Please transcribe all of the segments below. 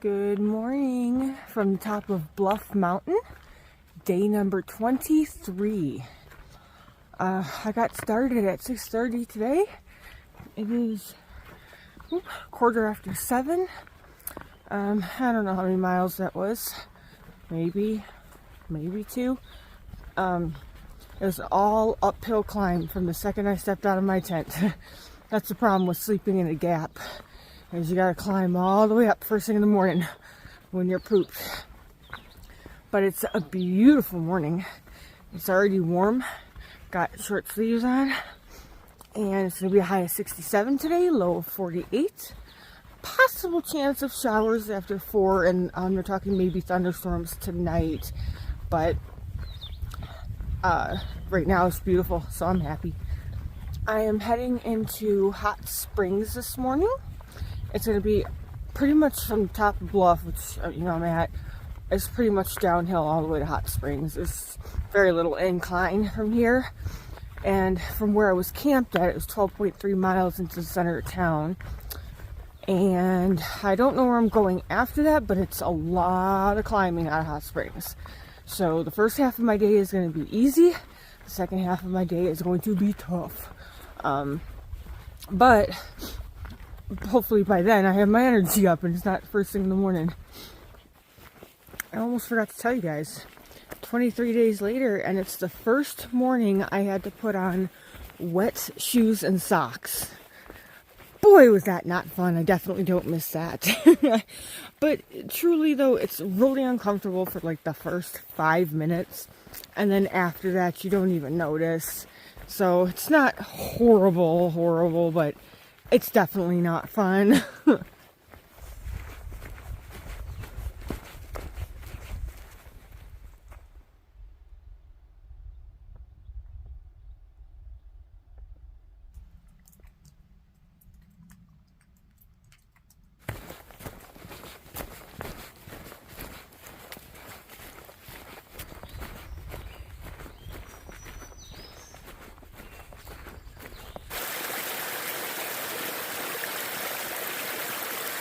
Good morning from the top of Bluff Mountain, day number 23. I got started at 6:30 today. It is quarter after 7. I don't know how many miles that was. Maybe 2. It was all uphill climb from the second I stepped out of my tent. That's the problem with sleeping in a gap. Is you gotta climb all the way up first thing in the morning when you're pooped. But it's a beautiful morning. It's already warm. Got short sleeves on. And it's gonna be a high of 67 today, low of 48. Possible chance of showers after 4, and they're talking maybe thunderstorms tonight. But right now it's beautiful, so I'm happy. I am heading into Hot Springs this morning. It's going to be pretty much from the top of Bluff, which, I'm at. It's pretty much downhill all the way to Hot Springs. There's very little incline from here. And from where I was camped at, it was 12.3 miles into the center of town. And I don't know where I'm going after that, but it's a lot of climbing out of Hot Springs. So the first half of my day is going to be easy. The second half of my day is going to be tough. But hopefully by then I have my energy up and it's not first thing in the morning. I almost forgot to tell you guys, 23 days later, and it's the first morning I had to put on wet shoes and socks. Boy, was that not fun. I definitely don't miss that. But truly though, it's really uncomfortable for like the first 5 minutes, and then after that you don't even notice. So it's not horrible, but it's definitely not fun.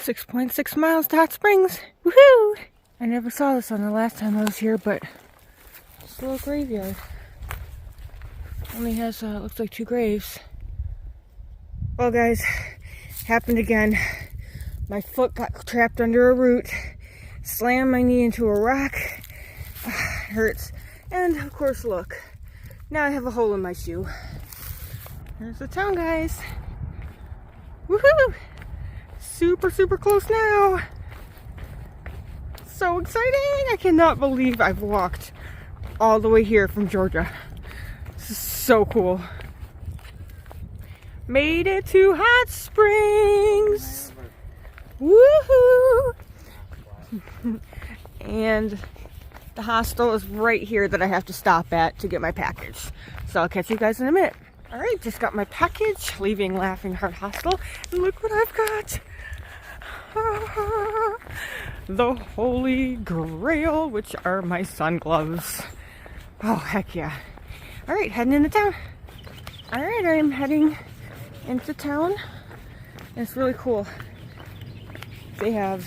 6.6 miles to Hot Springs. Woohoo! I never saw this on the last time I was here, but it's a little graveyard. Only has, looks like 2 graves. Well, guys, happened again. My foot got trapped under a root, slammed my knee into a rock. It hurts. And, of course, look. Now I have a hole in my shoe. There's the town, guys. Woohoo! Super close now. So exciting. I cannot believe I've walked all the way here from Georgia. This is so cool. Made it to Hot Springs. Woohoo! And the hostel is right here that I have to stop at to get my package. So I'll catch you guys in a minute. Alright, just got my package, leaving Laughing Heart Hostel. And look what I've got. The Holy Grail, which are my sun gloves. Oh, heck yeah. Alright, heading into town. Alright, I am heading into town. It's really cool. They have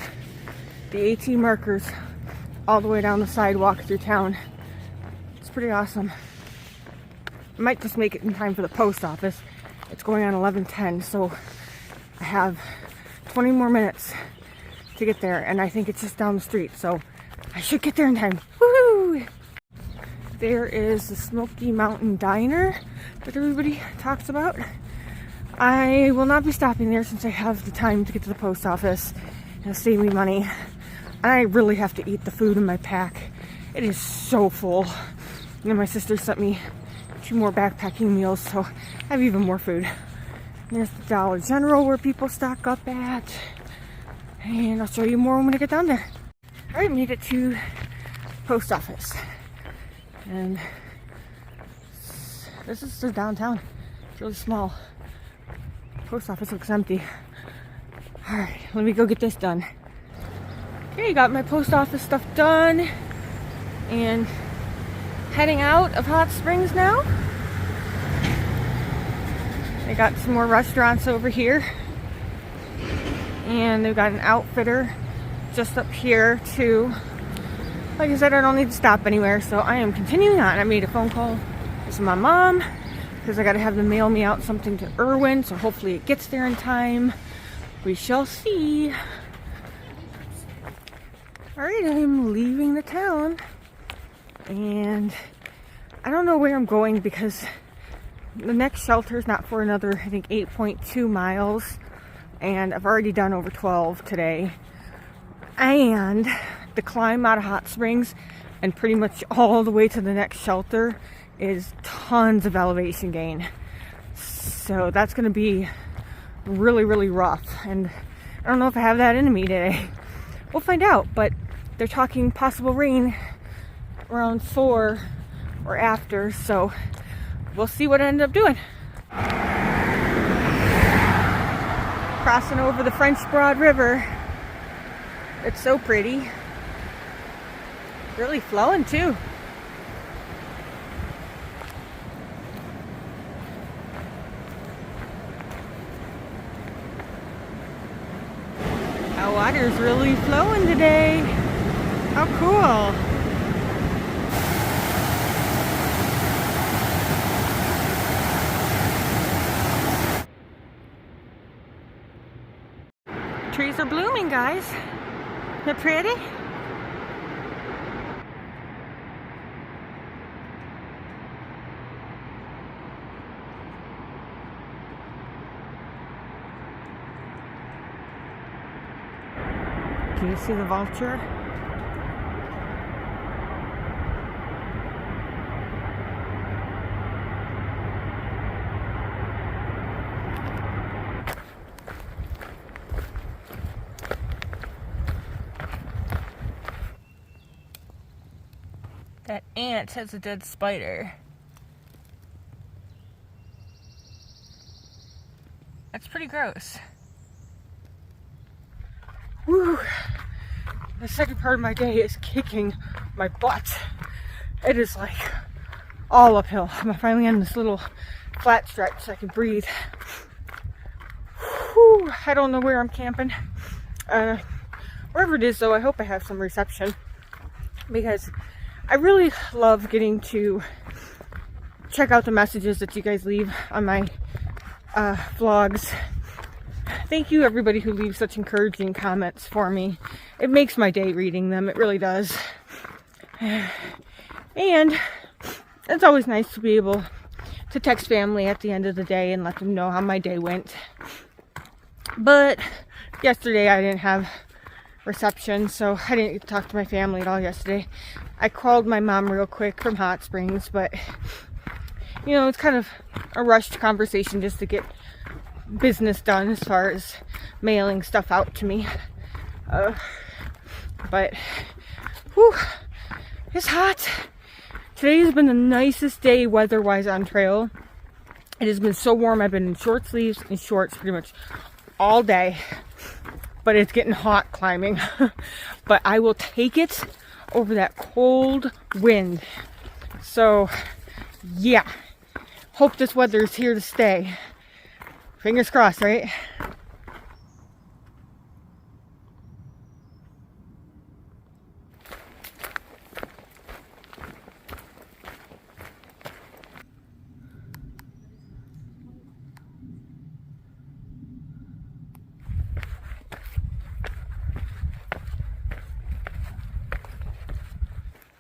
the AT markers all the way down the sidewalk through town. It's pretty awesome. I might just make it in time for the post office. It's going on 11:10, so I have 20 more minutes to get there, and I think it's just down the street, so I should get there in time. Woo! There is the Smoky Mountain Diner that everybody talks about. I will not be stopping there since I have the time to get to the post office. It'll save me money. And I really have to eat the food in my pack. It is so full. And then my sister sent me 2 more backpacking meals, so I have even more food. There's the Dollar General where people stock up at. And I'll show you more when I get down there. Alright, made it to post office. And this is the downtown. It's really small. Post office looks empty. Alright, let me go get this done. Okay, got my post office stuff done. And heading out of Hot Springs now. They got some more restaurants over here. And they've got an outfitter just up here to, like I said, I don't need to stop anywhere, so I am continuing on. I made a phone call to my mom because I got to have them mail me out something to Irwin, so hopefully it gets there in time. We shall see. Alright, I'm leaving the town, and I don't know where I'm going because the next shelter is not for another, I think, 8.2 miles, and I've already done over 12 today. And the climb out of Hot Springs and pretty much all the way to the next shelter is tons of elevation gain. So that's going to be really, really rough. And I don't know if I have that in me today. We'll find out, but they're talking possible rain around 4 or after, so we'll see what I end up doing. Crossing over the French Broad River. It's so pretty. Really flowing too. Our water's really flowing today. How cool. Trees are blooming, guys. Isn't it pretty? Can you see the vulture? That ant has a dead spider. That's pretty gross. Woo! The second part of my day is kicking my butt. It is like all uphill. I'm finally on this little flat stretch so I can breathe. Whew, I don't know where I'm camping. Wherever it is though, I hope I have some reception, because I really love getting to check out the messages that you guys leave on my vlogs. Thank you everybody who leaves such encouraging comments for me. It makes my day reading them, it really does. And it's always nice to be able to text family at the end of the day and let them know how my day went. But yesterday I didn't have reception, so I didn't get to talk to my family at all yesterday. I called my mom real quick from Hot Springs, but you know, it's kind of a rushed conversation just to get business done as far as mailing stuff out to me. But whew, it's hot. Today has been the nicest day weather-wise on trail. It has been so warm. I've been in short sleeves and shorts pretty much all day, but it's getting hot climbing. But I will take it over that cold wind. So yeah, hope this weather is here to stay. Fingers crossed, right?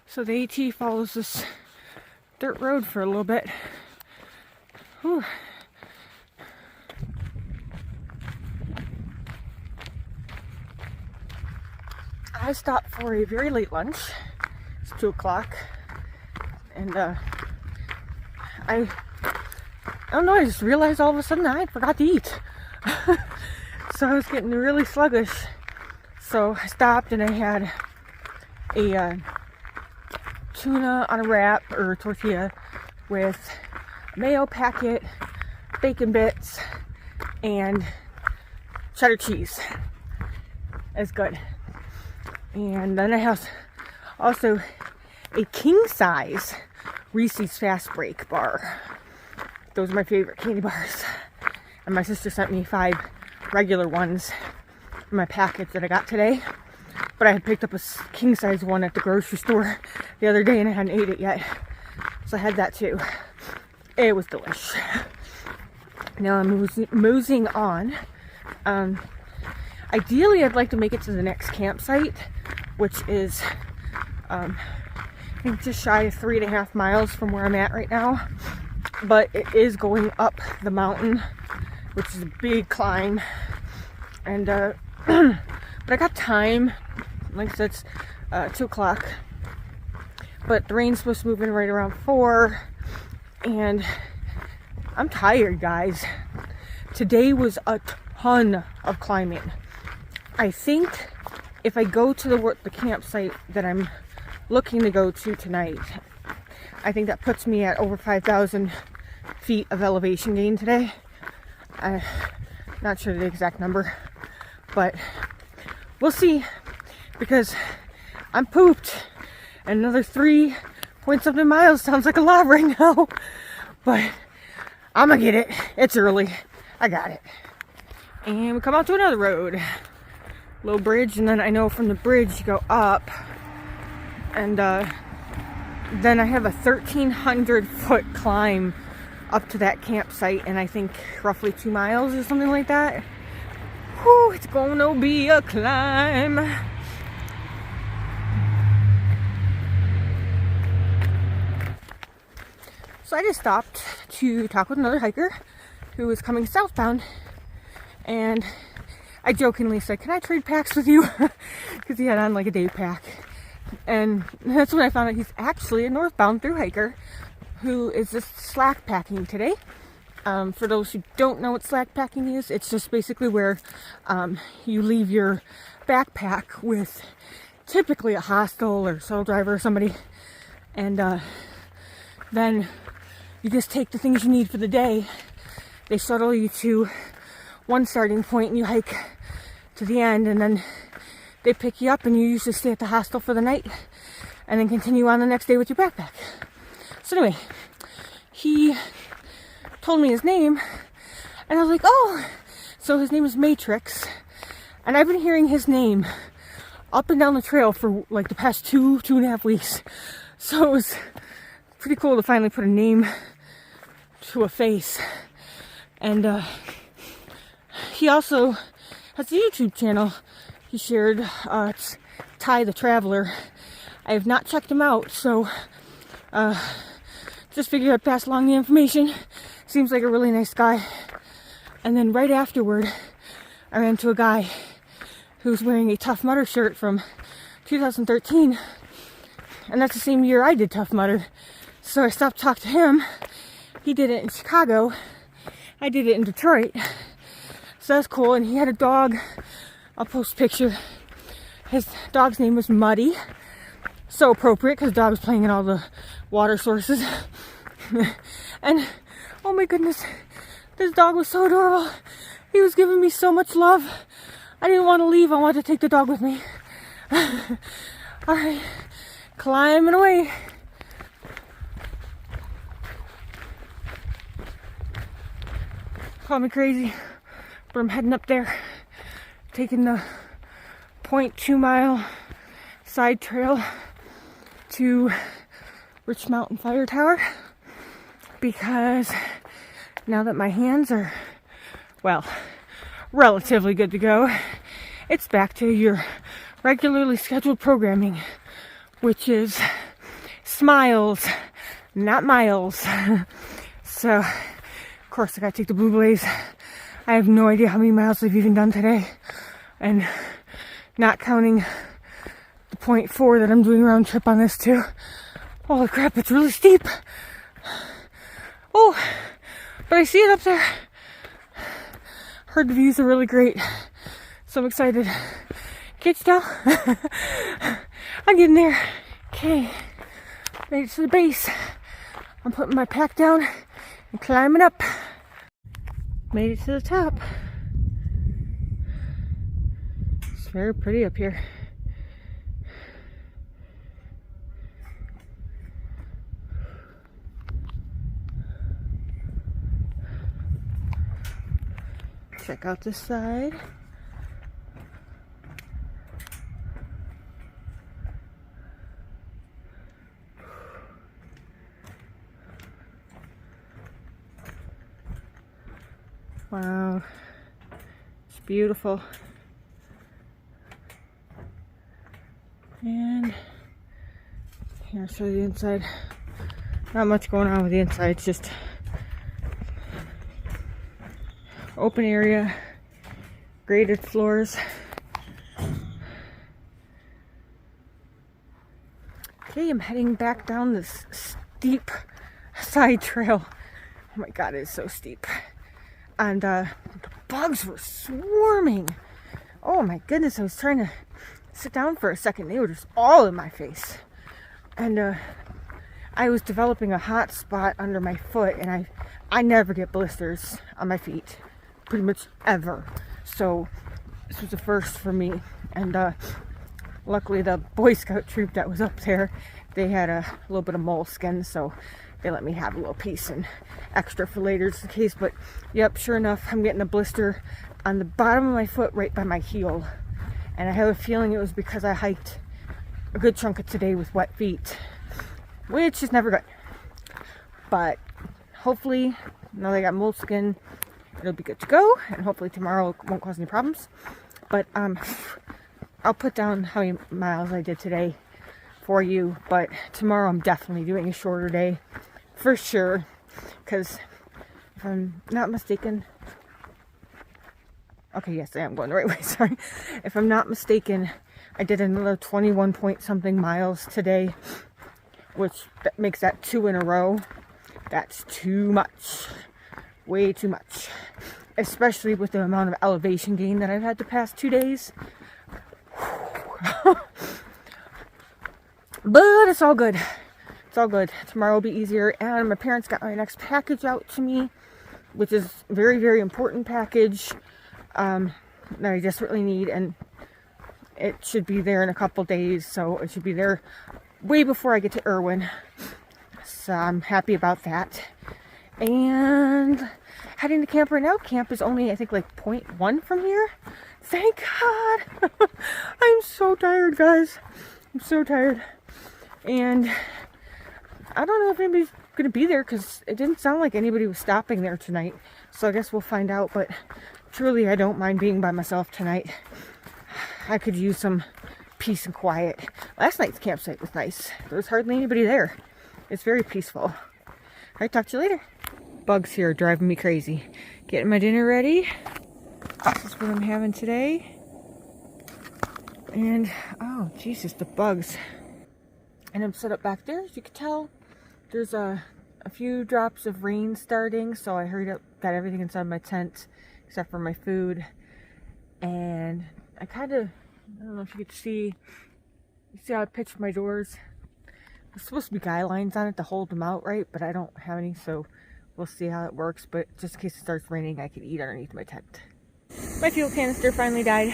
So the AT follows this dirt road for a little bit. Whew. I stopped for a very late lunch. It's 2 o'clock. And I don't know, I just realized all of a sudden I forgot to eat. So I was getting really sluggish. So I stopped and I had a tuna on a wrap or tortilla with mayo packet, bacon bits, and cheddar cheese. It's good. And then I have also a king size Reese's Fast Break bar. Those are my favorite candy bars. And my sister sent me 5 regular ones in my package that I got today. But I had picked up a king size one at the grocery store the other day and I hadn't ate it yet. So I had that too. It was delish. Now I'm moseying on. Ideally, I'd like to make it to the next campsite, which is, I think just shy of 3.5 miles from where I'm at right now. But it is going up the mountain, which is a big climb. And, but I got time. Like I said, it's 2 o'clock. But the rain's supposed to move in right around 4. And I'm tired, guys. Today was a ton of climbing. I think if I go to the campsite that I'm looking to go to tonight, I think that puts me at over 5,000 feet of elevation gain today. I'm not sure the exact number, but we'll see, because I'm pooped. And another 3-point-something miles sounds like a lot right now, but I'm gonna get it. It's early. I got it. And we come out to another road. Low bridge, and then I know from the bridge you go up, and then I have a 1,300 foot climb up to that campsite, and I think roughly 2 miles or something like that. Whew, it's gonna be a climb. So I just stopped to talk with another hiker who was coming southbound, and I jokingly said, "Can I trade packs with you?" Because he had on like a day pack. And that's when I found out he's actually a northbound through hiker who is just slack packing today. For those who don't know what slack packing is, it's just basically where you leave your backpack with typically a hostel or solo driver or somebody, and then you just take the things you need for the day. They shuttle you to one starting point and you hike to the end, and then they pick you up and you usually stay at the hostel for the night and then continue on the next day with your backpack. So anyway, he told me his name and I was like, oh, so his name is Matrix, and I've been hearing his name up and down the trail for like the past 2.5 weeks. So it was pretty cool to finally put a name to a face. And he also has a YouTube channel he shared. It's Ty the Traveler. I have not checked him out, so just figured I'd pass along the information. Seems like a really nice guy. And then right afterward, I ran into a guy who's wearing a Tough Mudder shirt from 2013. And that's the same year I did Tough Mudder. So I stopped to talk to him. He did it in Chicago. I did it in Detroit. So that's cool. And he had a dog. I'll post a picture. His dog's name was Muddy. So appropriate because the dog was playing in all the water sources. And oh my goodness, this dog was so adorable. He was giving me so much love. I didn't want to leave. I wanted to take the dog with me. Alright, climbing away. Call me crazy, but I'm heading up there, taking the 0.2 mile side trail to Rich Mountain Fire Tower, because now that my hands are, well, relatively good to go, it's back to your regularly scheduled programming, which is smiles, not miles. So, of course, I gotta take the Blue Blaze. I have no idea how many miles I've even done today, and not counting the 0.4 that I'm doing round trip on this too. Holy crap, it's really steep. Oh, but I see it up there. Heard the views are really great, so I'm excited. Can't you tell? I'm getting there. Okay, made it to the base. I'm putting my pack down and climbing up. Made it to the top. It's very pretty up here. Check out this side. Wow. It's beautiful. And here, I'll show you the inside. Not much going on with the inside. It's just open area, graded floors. Okay, I'm heading back down this steep side trail. Oh my god, it is so steep. And the bugs were swarming. Oh my goodness, I was trying to sit down for a second. They were just all in my face. And I was developing a hot spot under my foot, and I never get blisters on my feet, pretty much ever. So this was a first for me. And luckily the Boy Scout troop that was up there, they had a little bit of moleskin, so they let me have a little piece and extra for later just in case. But yep, sure enough, I'm getting a blister on the bottom of my foot right by my heel. And I have a feeling it was because I hiked a good chunk of today with wet feet, which is never good. But hopefully, now that I got moleskin, it'll be good to go. And hopefully tomorrow it won't cause any problems. But I'll put down how many miles I did today for you. But tomorrow I'm definitely doing a shorter day. For sure. Because if I'm not mistaken... Okay, yes, I am going the right way, sorry. If I'm not mistaken, I did another 21 point something miles today, which makes that 2 in a row. That's too much. Way too much. Especially with the amount of elevation gain that I've had the past 2 days. But it's all good. It's all good. Tomorrow will be easier. And my parents got my next package out to me, which is a very, very important package. That I desperately need, and it should be there in a couple days, so it should be there way before I get to Irwin. So I'm happy about that. And heading to camp right now. Camp is only, I think, like 0.1 from here. Thank God. I'm so tired, guys. I'm so tired. And I don't know if anybody's gonna be there, because it didn't sound like anybody was stopping there tonight. So I guess we'll find out. But truly, I don't mind being by myself tonight. I could use some peace and quiet. Last night's campsite was nice. There was hardly anybody there. It's very peaceful. Alright, talk to you later. Bugs here are driving me crazy. Getting my dinner ready. This is what I'm having today. And, oh, Jesus, the bugs. And I'm set up back there. As you can tell, there's a few drops of rain starting. So I hurried up, got everything inside my tent, except for my food. And I kind of, I don't know if you could see, you see how I pitched my doors? There's supposed to be guy lines on it to hold them out, right? But I don't have any, so we'll see how it works. But just in case it starts raining, I can eat underneath my tent. My fuel canister finally died.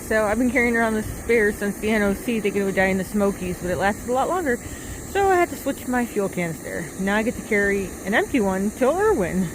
So I've been carrying around this spare since the NOC, thinking it would die in the Smokies, but it lasted a lot longer. So I had to switch my fuel canister. Now I get to carry an empty one till Irwin.